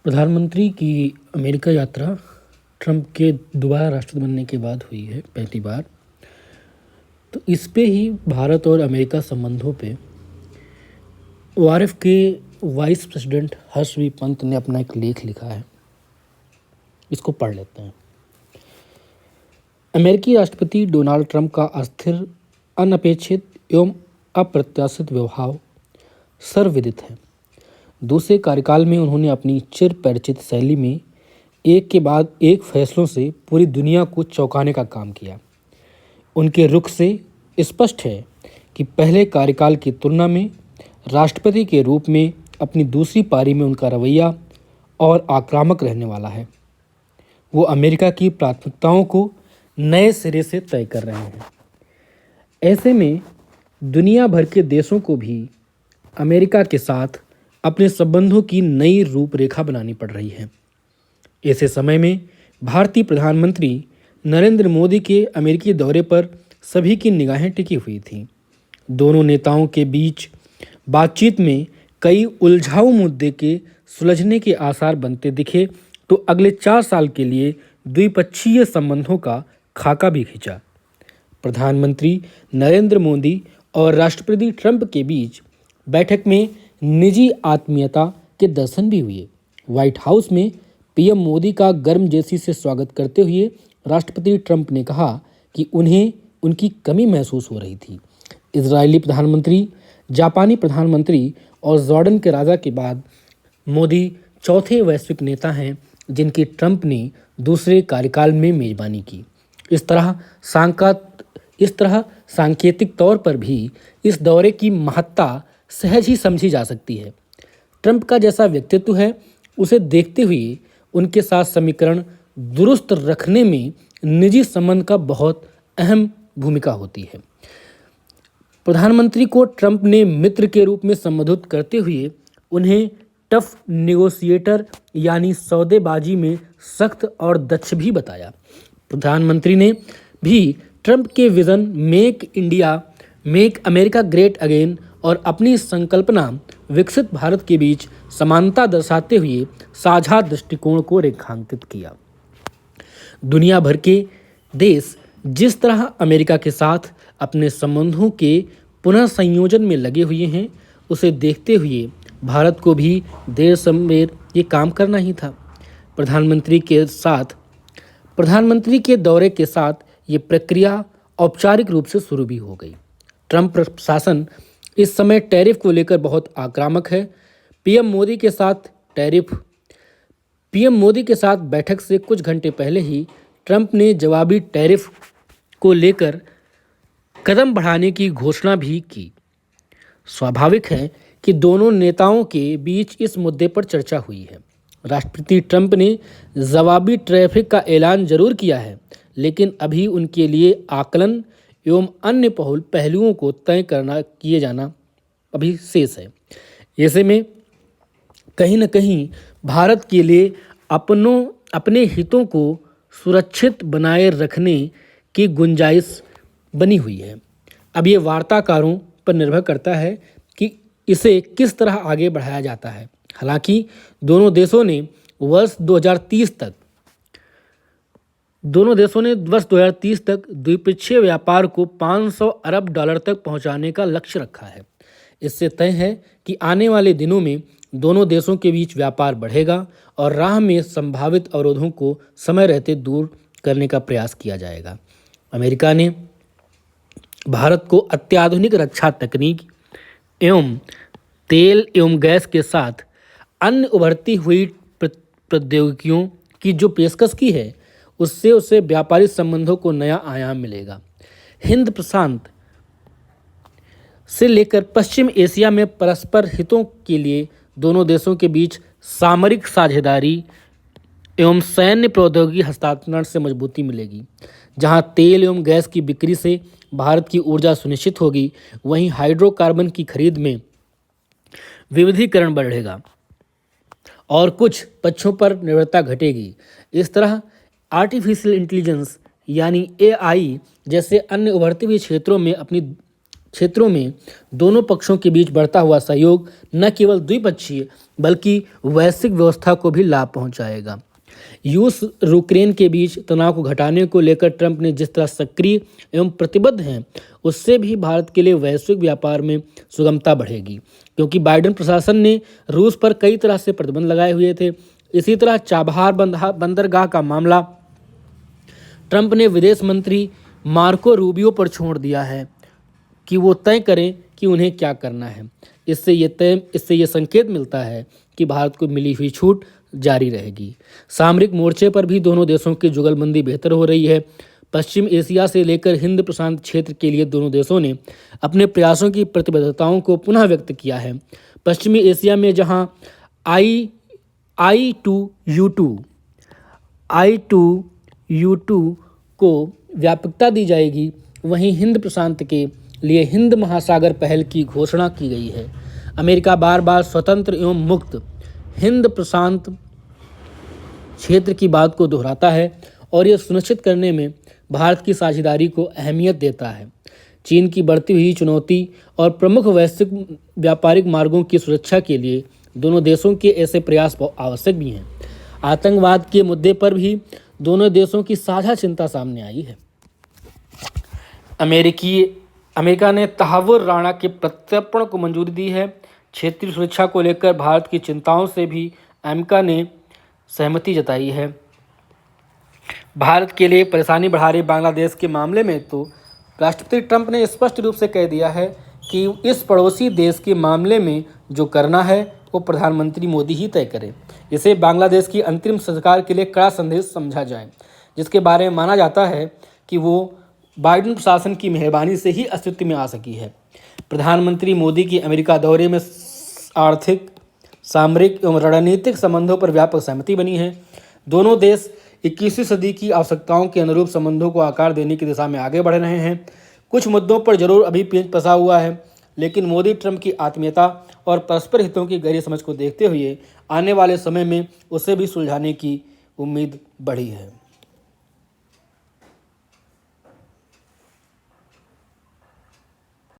प्रधानमंत्री की अमेरिका यात्रा ट्रंप के दोबारा राष्ट्रपति बनने के बाद हुई है पहली बार। तो इस पे ही भारत और अमेरिका संबंधों पे ओआरएफ के वाइस प्रेसिडेंट हर्षवी पंत ने अपना एक लेख लिखा है। इसको पढ़ लेते हैं। अमेरिकी राष्ट्रपति डोनाल्ड ट्रंप का अस्थिर, अनपेक्षित एवं अप्रत्याशित व्यवहार सर्वविदित है। दूसरे कार्यकाल में उन्होंने अपनी चिर परिचित शैली में एक के बाद एक फैसलों से पूरी दुनिया को चौंकाने का काम किया। उनके रुख से स्पष्ट है कि पहले कार्यकाल की तुलना में राष्ट्रपति के रूप में अपनी दूसरी पारी में उनका रवैया और आक्रामक रहने वाला है। वो अमेरिका की प्राथमिकताओं को नए सिरे से तय कर रहे हैं। ऐसे में दुनिया भर के देशों को भी अमेरिका के साथ अपने संबंधों की नई रूपरेखा बनानी पड़ रही है। ऐसे समय में भारतीय प्रधानमंत्री नरेंद्र मोदी के अमेरिकी दौरे पर सभी की निगाहें टिकी हुई थीं। दोनों नेताओं के बीच बातचीत में कई उलझाऊ मुद्दे के सुलझने के आसार बनते दिखे तो अगले 4 साल के लिए द्विपक्षीय संबंधों का खाका भी खींचा। प्रधानमंत्री नरेंद्र मोदी और राष्ट्रपति ट्रंप के बीच बैठक में निजी आत्मीयता के दर्शन भी हुए। व्हाइट हाउस में पीएम मोदी का गर्मजोशी से स्वागत करते हुए राष्ट्रपति ट्रंप ने कहा कि उन्हें उनकी कमी महसूस हो रही थी। इजरायली प्रधानमंत्री, जापानी प्रधानमंत्री और जॉर्डन के राजा के बाद मोदी चौथे वैश्विक नेता हैं जिनकी ट्रंप ने दूसरे कार्यकाल में मेजबानी की। इस तरह सांकेतिक तौर पर भी इस दौरे की महत्ता सहज ही समझी जा सकती है। ट्रंप का जैसा व्यक्तित्व है, उसे देखते हुए उनके साथ समीकरण दुरुस्त रखने में निजी संबंध का बहुत अहम भूमिका होती है। प्रधानमंत्री को ट्रंप ने मित्र के रूप में संबोधित करते हुए उन्हें टफ नेगोशिएटर यानी सौदेबाजी में सख्त और दक्ष भी बताया। प्रधानमंत्री ने भी ट्रंप के vision make India, make America great again और अपनी संकल्पना विकसित भारत के बीच समानता दर्शाते हुए साझा दृष्टिकोण को रेखांकित किया। दुनिया भर के देश जिस तरह अमेरिका के साथ अपने संबंधों के पुनः संयोजन में लगे हुए हैं, उसे देखते हुए भारत को भी देर सवेर ये काम करना ही था। प्रधानमंत्री के दौरे के साथ ये प्रक्रिया औपचारिक रूप से शुरू भी हो गई। ट्रंप प्रशासन इस समय टैरिफ को लेकर बहुत आक्रामक है। पीएम मोदी के साथ बैठक से कुछ घंटे पहले ही ट्रंप ने जवाबी टैरिफ को लेकर कदम बढ़ाने की घोषणा भी की। स्वाभाविक है कि दोनों नेताओं के बीच इस मुद्दे पर चर्चा हुई है। राष्ट्रपति ट्रंप ने जवाबी टैरिफ का ऐलान जरूर किया है, लेकिन अभी उनके लिए आकलन एवं अन्य पहलुओं को तय किए जाना अभी शेष है। ऐसे में कहीं न कहीं भारत के लिए अपने हितों को सुरक्षित बनाए रखने की गुंजाइश बनी हुई है। अब ये वार्ताकारों पर निर्भर करता है कि इसे किस तरह आगे बढ़ाया जाता है। हालांकि दोनों देशों ने वर्ष 2030 तक द्विपक्षीय व्यापार को $500 अरब तक पहुंचाने का लक्ष्य रखा है। इससे तय है कि आने वाले दिनों में दोनों देशों के बीच व्यापार बढ़ेगा और राह में संभावित अवरोधों को समय रहते दूर करने का प्रयास किया जाएगा। अमेरिका ने भारत को अत्याधुनिक रक्षा तकनीक एवं तेल एवं गैस के साथ अन्य उभरती हुई प्रौद्योगिकियों की जो पेशकश की है, उससे उसे व्यापारिक संबंधों को नया आयाम मिलेगा। हिंद प्रशांत से लेकर पश्चिम एशिया में परस्पर हितों के लिए दोनों देशों के बीच सामरिक साझेदारी एवं सैन्य प्रौद्योगिकी हस्तांतरण से मजबूती मिलेगी। जहां तेल एवं गैस की बिक्री से भारत की ऊर्जा सुनिश्चित होगी, वहीं हाइड्रोकार्बन की खरीद में विविधीकरण बढ़ेगा और कुछ पक्षों पर निर्भरता घटेगी। इस तरह आर्टिफिशियल इंटेलिजेंस यानी AI जैसे अन्य उभरते हुए क्षेत्रों में अपनी क्षेत्रों में दोनों पक्षों के बीच बढ़ता हुआ सहयोग न केवल द्विपक्षीय बल्कि वैश्विक व्यवस्था को भी लाभ पहुंचाएगा। रूस और यूक्रेन के बीच तनाव को घटाने को लेकर ट्रंप ने जिस तरह सक्रिय एवं प्रतिबद्ध हैं, उससे भी भारत के लिए वैश्विक व्यापार में सुगमता बढ़ेगी, क्योंकि बाइडेन प्रशासन ने रूस पर कई तरह से प्रतिबंध लगाए हुए थे। इसी तरह चाबहार बंदरगाह का मामला ट्रंप ने विदेश मंत्री मार्को रूबियो पर छोड़ दिया है कि वो तय करें कि उन्हें क्या करना है। इससे ये संकेत मिलता है कि भारत को मिली हुई छूट जारी रहेगी। सामरिक मोर्चे पर भी दोनों देशों की जुगलबंदी बेहतर हो रही है। पश्चिम एशिया से लेकर हिंद प्रशांत क्षेत्र के लिए दोनों देशों ने अपने प्रयासों की प्रतिबद्धताओं को पुनः व्यक्त किया है। पश्चिमी एशिया में जहां I2U2 को व्यापकता दी जाएगी, वहीं हिंद प्रशांत के लिए हिंद महासागर पहल की घोषणा की गई है। अमेरिका बार बार स्वतंत्र एवं मुक्त हिंद प्रशांत क्षेत्र की बात को दोहराता है और यह सुनिश्चित करने में भारत की साझेदारी को अहमियत देता है। चीन की बढ़ती हुई चुनौती और प्रमुख वैश्विक व्यापारिक मार्गों की सुरक्षा के लिए दोनों देशों के ऐसे प्रयास आवश्यक भी हैं। आतंकवाद के मुद्दे पर भी दोनों देशों की साझा चिंता सामने आई है। अमेरिका ने तहावुर राणा के प्रत्यर्पण को मंजूरी दी है। क्षेत्रीय सुरक्षा को लेकर भारत की चिंताओं से भी अमेरिका ने सहमति जताई है। भारत के लिए परेशानी बढ़ा रही बांग्लादेश के मामले में तो राष्ट्रपति ट्रंप ने स्पष्ट रूप से कह दिया है कि इस पड़ोसी देश के मामले में जो करना है वो प्रधानमंत्री मोदी ही तय करें। इसे बांग्लादेश की अंतरिम सरकार के लिए कड़ा संदेश समझा जाए, जिसके बारे में माना जाता है कि वो बाइडेन प्रशासन की मेहरबानी से ही अस्तित्व में आ सकी है। प्रधानमंत्री मोदी की अमेरिका दौरे में आर्थिक, सामरिक एवं रणनीतिक संबंधों पर व्यापक सहमति बनी है। दोनों देश 21वीं सदी की आवश्यकताओं के अनुरूप संबंधों को आकार देने की दिशा में आगे बढ़ रहे हैं। कुछ मुद्दों पर जरूर अभी पेच फंसा हुआ है, लेकिन मोदी ट्रंप की आत्मीयता और परस्पर हितों की गहरी समझ को देखते हुए आने वाले समय में उसे भी सुलझाने की उम्मीद बढ़ी है।